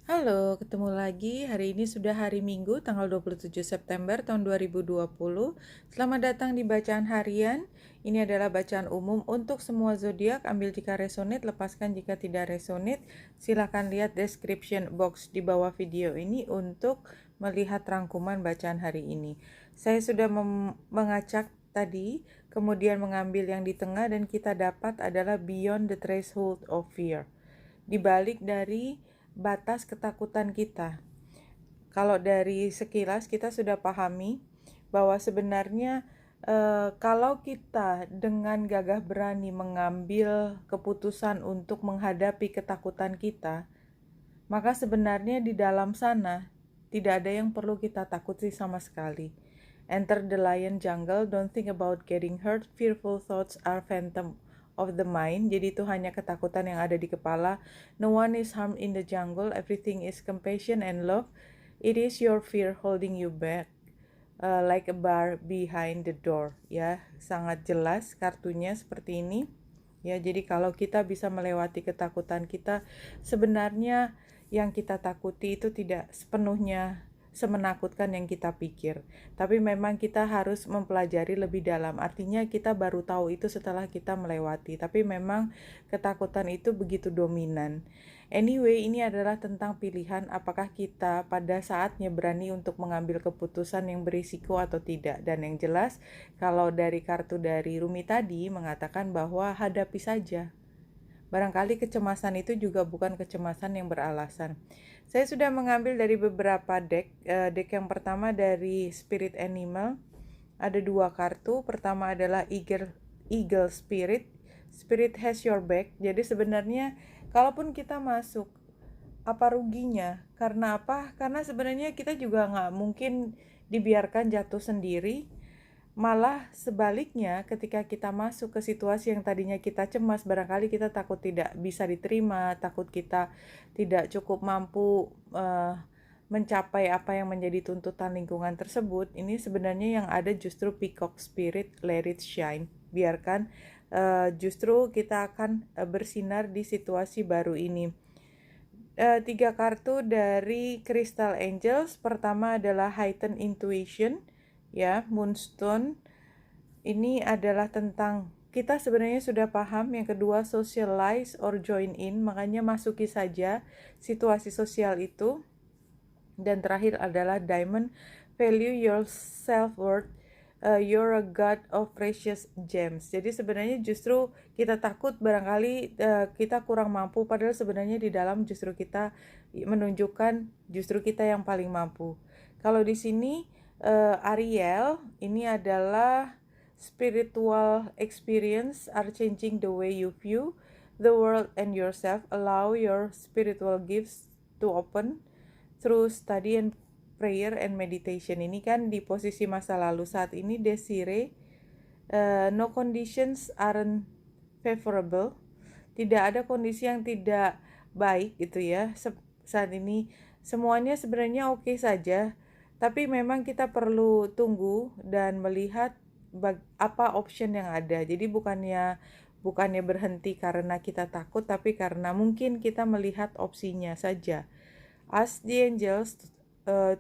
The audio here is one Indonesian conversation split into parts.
Halo, ketemu lagi. Hari ini sudah hari Minggu, tanggal 27 September tahun 2020. Selamat datang di bacaan harian. Ini adalah bacaan umum untuk semua zodiak. Ambil jika resonate, lepaskan jika tidak resonate. Silakan lihat description box di bawah video ini untuk melihat rangkuman bacaan hari ini. Saya sudah mengacak tadi, kemudian mengambil yang di tengah, dan kita dapat adalah beyond the threshold of fear. Dibalik dari batas ketakutan kita. Kalau dari sekilas kita sudah pahami bahwa sebenarnya kalau kita dengan gagah berani mengambil keputusan untuk menghadapi ketakutan kita, maka sebenarnya di dalam sana tidak ada yang perlu kita takuti sama sekali. Enter the lion jungle, don't think about getting hurt, fearful thoughts are phantom of the mind. Jadi itu hanya ketakutan yang ada di kepala. No one is harmed in the jungle, everything is compassion and love. It is your fear holding you back, like a bar behind the door. Ya, sangat jelas kartunya seperti ini. Ya, jadi kalau kita bisa melewati ketakutan kita, sebenarnya yang kita takuti itu tidak sepenuhnya semenakutkan yang kita pikir. Tapi memang kita harus mempelajari lebih dalam. Artinya kita baru tahu itu setelah kita melewati. Tapi memang ketakutan itu begitu dominan. Anyway, ini adalah tentang pilihan apakah kita pada saatnya berani untuk mengambil keputusan yang berisiko atau tidak. Dan yang jelas, kalau dari kartu dari Rumi tadi mengatakan bahwa hadapi saja. Barangkali kecemasan itu juga bukan kecemasan yang beralasan. Saya sudah mengambil dari beberapa deck. Deck yang pertama dari Spirit Animal. Ada dua kartu. Pertama adalah Eagle Spirit. Spirit has your back. Jadi sebenarnya kalaupun kita masuk, apa ruginya? Karena apa? Karena sebenarnya kita juga nggak mungkin dibiarkan jatuh sendiri. Malah sebaliknya, ketika kita masuk ke situasi yang tadinya kita cemas, barangkali kita takut tidak bisa diterima, takut kita tidak cukup mampu mencapai apa yang menjadi tuntutan lingkungan tersebut. Ini sebenarnya yang ada justru Peacock Spirit, let it shine. Biarkan justru kita akan bersinar di situasi baru ini. Tiga kartu dari Crystal Angels. Pertama adalah Heightened Intuition, ya, Moonstone. Ini adalah tentang kita sebenarnya sudah paham. Yang kedua, socialize or join in, makanya masuki saja situasi sosial itu. Dan terakhir adalah Diamond, value your self-worth, you're a god of precious gems. Jadi sebenarnya justru kita takut barangkali kita kurang mampu, padahal sebenarnya di dalam justru kita menunjukkan justru kita yang paling mampu. Kalau di sini Ariel, ini adalah spiritual experience are changing the way you view the world and yourself. Allow your spiritual gifts to open through study and prayer and meditation. Ini kan di posisi masa lalu. Saat ini Desire, no conditions aren't favorable. Tidak ada kondisi yang tidak baik gitu ya. Saat ini semuanya sebenarnya oke saja. Tapi memang kita perlu tunggu dan melihat apa option yang ada. Jadi bukannya berhenti karena kita takut, tapi karena mungkin kita melihat opsinya saja. Ask the angels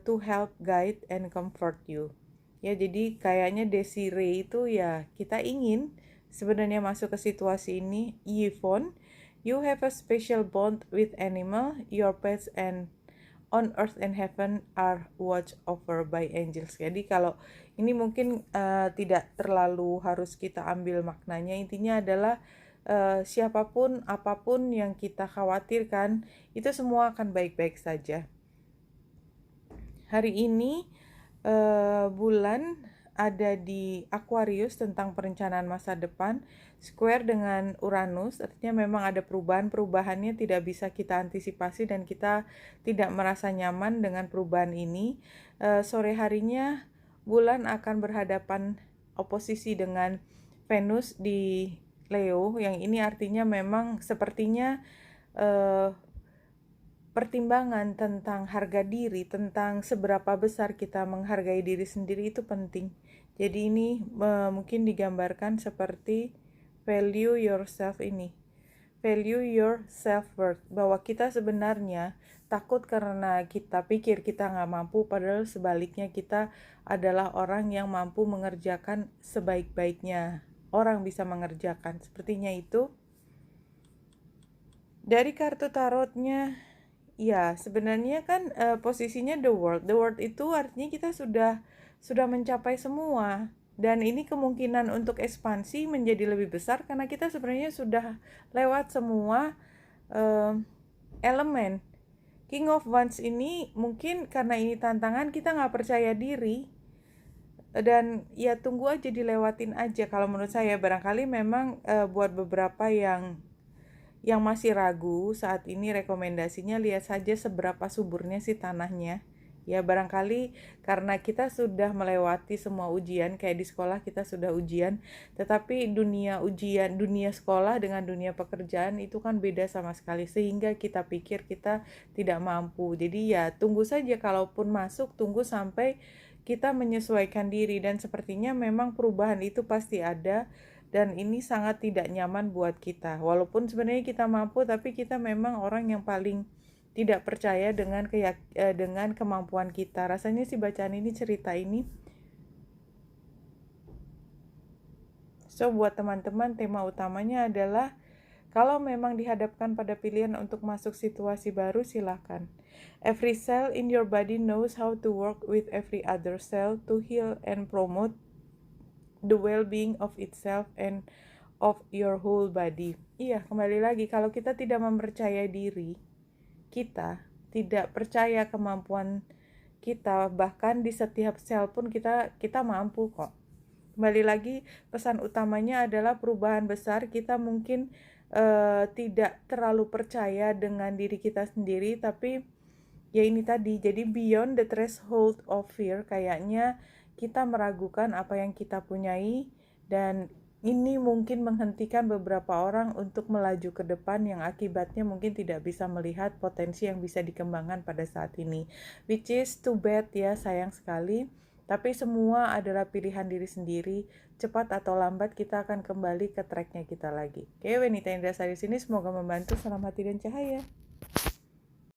to help, guide, and comfort you. Ya, jadi kayaknya Desire itu ya kita ingin sebenarnya masuk ke situasi ini. Yvonne, you have a special bond with animal, your pets and on earth and heaven are watched over by angels. Jadi kalau ini mungkin tidak terlalu harus kita ambil maknanya. Intinya adalah siapapun, apapun yang kita khawatirkan, itu semua akan baik-baik saja. Hari ini bulan ada di Aquarius tentang perencanaan masa depan, square dengan Uranus, artinya memang ada perubahannya tidak bisa kita antisipasi dan kita tidak merasa nyaman dengan perubahan ini. Sore harinya bulan akan berhadapan oposisi dengan Venus di Leo, yang ini artinya memang sepertinya pertimbangan tentang harga diri, tentang seberapa besar kita menghargai diri sendiri itu penting. Jadi ini mungkin digambarkan seperti value yourself ini. Value your self-worth, bahwa kita sebenarnya takut karena kita pikir kita nggak mampu, padahal sebaliknya kita adalah orang yang mampu mengerjakan sebaik-baiknya orang bisa mengerjakan. Sepertinya itu. Dari kartu tarotnya, ya sebenarnya kan posisinya the world. The world itu artinya kita sudah mencapai semua. Dan ini kemungkinan untuk ekspansi menjadi lebih besar karena kita sebenarnya sudah lewat semua elemen. King of Wands ini mungkin karena ini tantangan kita nggak percaya diri, dan ya tunggu aja, dilewatin aja. Kalau menurut saya barangkali memang buat beberapa yang masih ragu saat ini, rekomendasinya lihat saja seberapa suburnya sih tanahnya. Ya barangkali karena kita sudah melewati semua ujian, kayak di sekolah kita sudah ujian, tetapi dunia ujian, dunia sekolah dengan dunia pekerjaan itu kan beda sama sekali, sehingga kita pikir kita tidak mampu. Jadi ya tunggu saja, kalaupun masuk tunggu sampai kita menyesuaikan diri, dan sepertinya memang perubahan itu pasti ada. Dan ini sangat tidak nyaman buat kita. Walaupun sebenarnya kita mampu, tapi kita memang orang yang paling tidak percaya dengan kemampuan kita. Rasanya sih bacaan ini, cerita ini. So buat teman-teman, tema utamanya adalah kalau memang dihadapkan pada pilihan untuk masuk situasi baru, silakan. Every cell in your body knows how to work with every other cell to heal and promote the well-being of itself and of your whole body. Iya, kembali lagi, kalau kita tidak mempercayai diri, kita tidak percaya kemampuan kita, bahkan di setiap sel pun kita mampu kok. Kembali lagi, pesan utamanya adalah perubahan besar. Kita mungkin tidak terlalu percaya dengan diri kita sendiri, tapi ya ini tadi, jadi beyond the threshold of fear, kayaknya kita meragukan apa yang kita punyai, dan ini mungkin menghentikan beberapa orang untuk melaju ke depan yang akibatnya mungkin tidak bisa melihat potensi yang bisa dikembangkan pada saat ini. Which is too bad ya, sayang sekali. Tapi semua adalah pilihan diri sendiri. Cepat atau lambat kita akan kembali ke tracknya kita lagi. Oke, Wenita Indrasari sini, semoga membantu. Salam hati dan cahaya.